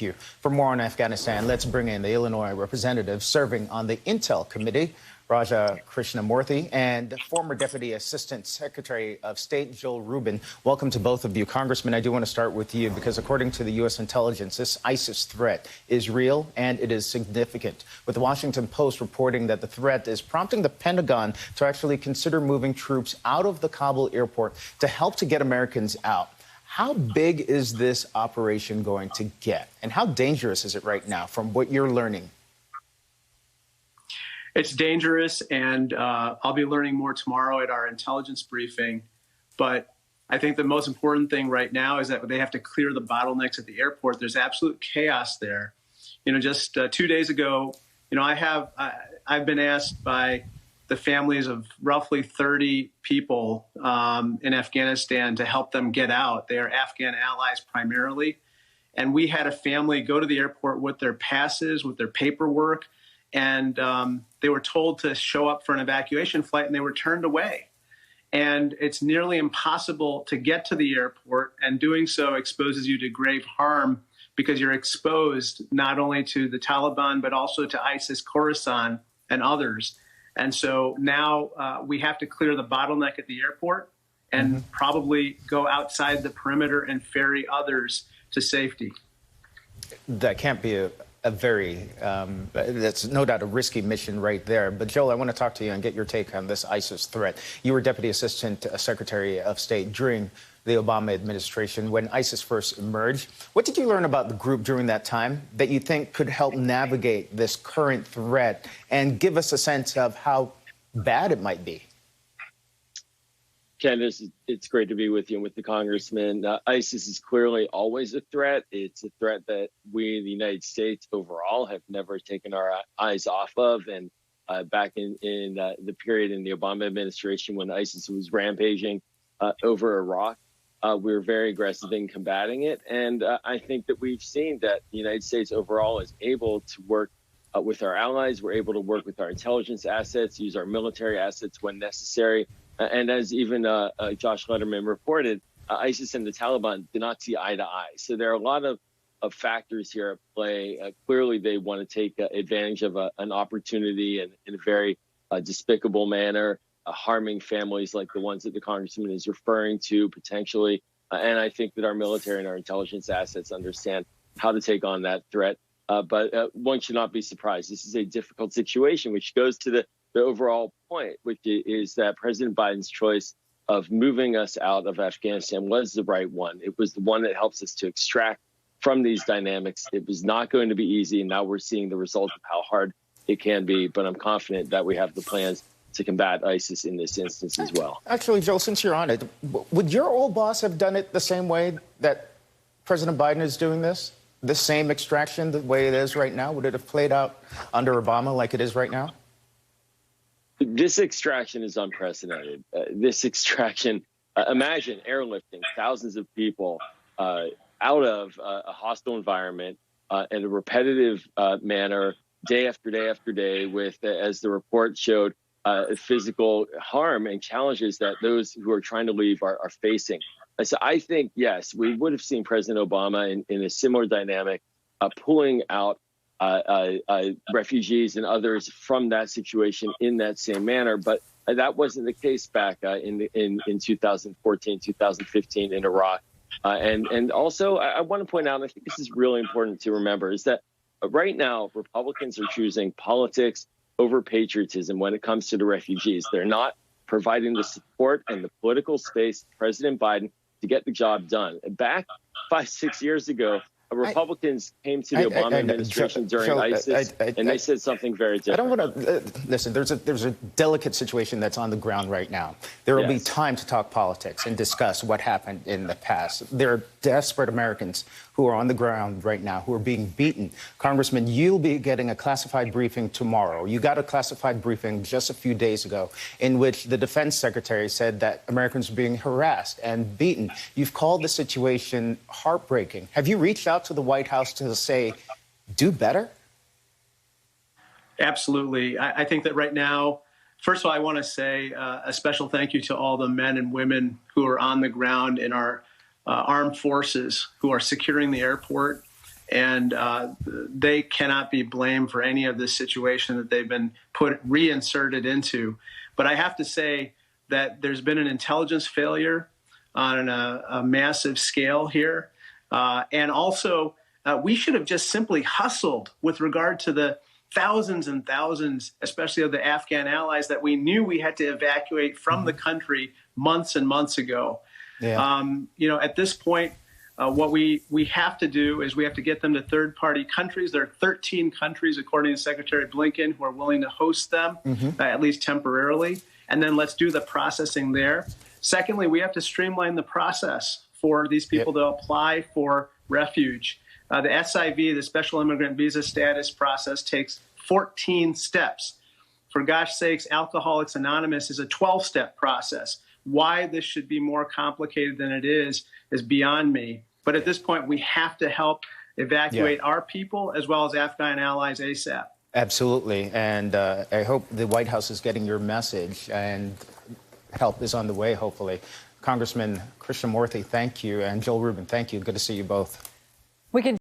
you. For more on Afghanistan, let's bring in the Illinois representative serving on the Intel Committee, Raja Krishnamoorthi, and former Deputy Assistant Secretary of State Joel Rubin. Welcome to both of you. Congressman, I do want to start with you because according to the U.S. intelligence, this ISIS threat is real and it is significant, with the Washington Post reporting that the threat is prompting the Pentagon to actually consider moving troops out of the Kabul airport to help to get Americans out. How big is this operation going to get? And how dangerous is it right now from what you're learning? It's dangerous, and I'll be learning more tomorrow at our intelligence briefing. But I think the most important thing right now is that they have to clear the bottlenecks at the airport. There's absolute chaos there. Just 2 days ago, I've been asked by the families of roughly 30 people in Afghanistan to help them get out. They are Afghan allies primarily. And we had a family go to the airport with their passes, with their paperwork, and they were told to show up for an evacuation flight, and they were turned away. And it's nearly impossible to get to the airport, and doing so exposes you to grave harm because you're exposed not only to the Taliban, but also to ISIS, Khorasan, and others. And so now we have to clear the bottleneck at the airport and probably go outside the perimeter and ferry others to safety. That can't be a very, that's no doubt a risky mission right there. But Joel, I want to talk to you and get your take on this ISIS threat. You were Deputy Assistant Secretary of State during the Obama administration when ISIS first emerged. What did you learn about the group during that time that you think could help navigate this current threat and give us a sense of how bad it might be? Ken, it's great to be with you and with the Congressman. ISIS is clearly always a threat. It's a threat that we in the United States overall have never taken our eyes off of. And back in the period in the Obama administration when ISIS was rampaging over Iraq, we were very aggressive in combating it. And I think that we've seen that the United States overall is able to work with our allies. We're able to work with our intelligence assets, use our military assets when necessary. And as even Josh Letterman reported, ISIS and the Taliban did not see eye to eye. So there are a lot of factors here at play. Clearly, they want to take advantage of an opportunity in a very despicable manner, harming families like the ones that the Congressman is referring to potentially. And I think that our military and our intelligence assets understand how to take on that threat. But one should not be surprised. This is a difficult situation, which goes to the overall point, which is that President Biden's choice of moving us out of Afghanistan was the right one. It was the one that helps us to extract from these dynamics. It was not going to be easy, and now we're seeing the result of how hard it can be. But I'm confident that we have the plans to combat ISIS in this instance as well. Actually, Joel, since you're on it, would your old boss have done it the same way that President Biden is doing this? The same extraction, the way it is right now? Would it have played out under Obama like it is right now? This extraction is unprecedented. This extraction, imagine airlifting thousands of people out of a hostile environment in a repetitive manner, day after day after day, with, as the report showed, physical harm and challenges that those who are trying to leave are facing. So I think, yes, we would have seen President Obama in a similar dynamic, pulling out refugees and others from that situation in that same manner. But that wasn't the case back in 2014, 2015 in Iraq. And also, I want to point out, and I think this is really important to remember, is that right now, Republicans are choosing politics over patriotism when it comes to the refugees. They're not providing the support and the political space to President Biden to get the job done. Back 5-6 years ago, Republicans came to the Obama administration during ISIS, and they said something very different. I don't want to listen. There's a delicate situation that's on the ground right now. There will be time to talk politics and discuss what happened in the past. There are desperate Americans who are on the ground right now who are being beaten. Congressman, you'll be getting a classified briefing tomorrow. You got a classified briefing just a few days ago in which the defense secretary said that Americans are being harassed and beaten. You've called the situation heartbreaking. Have you reached out to the White House to say, do better? Absolutely. I think that right now, first of all, I want to say a special thank you to all the men and women who are on the ground in our armed forces who are securing the airport and they cannot be blamed for any of this situation that they've been reinserted into. But I have to say that there's been an intelligence failure on a massive scale here. And also, we should have just simply hustled with regard to the thousands and thousands, especially of the Afghan allies that we knew we had to evacuate from the country months and months ago. Yeah. At this point, what we have to do is we have to get them to third-party countries. There are 13 countries, according to Secretary Blinken, who are willing to host them, at least temporarily. And then let's do the processing there. Secondly, we have to streamline the process for these people to apply for refuge. The SIV, the Special Immigrant Visa Status process, takes 14 steps. For gosh sakes, Alcoholics Anonymous is a 12-step process. Why this should be more complicated than it is beyond me. But at this point, we have to help evacuate our people as well as Afghan allies ASAP. Absolutely. And I hope the White House is getting your message, and help is on the way, hopefully. Congressman Krishnamoorthi, thank you. And Joel Rubin, thank you. Good to see you both. We can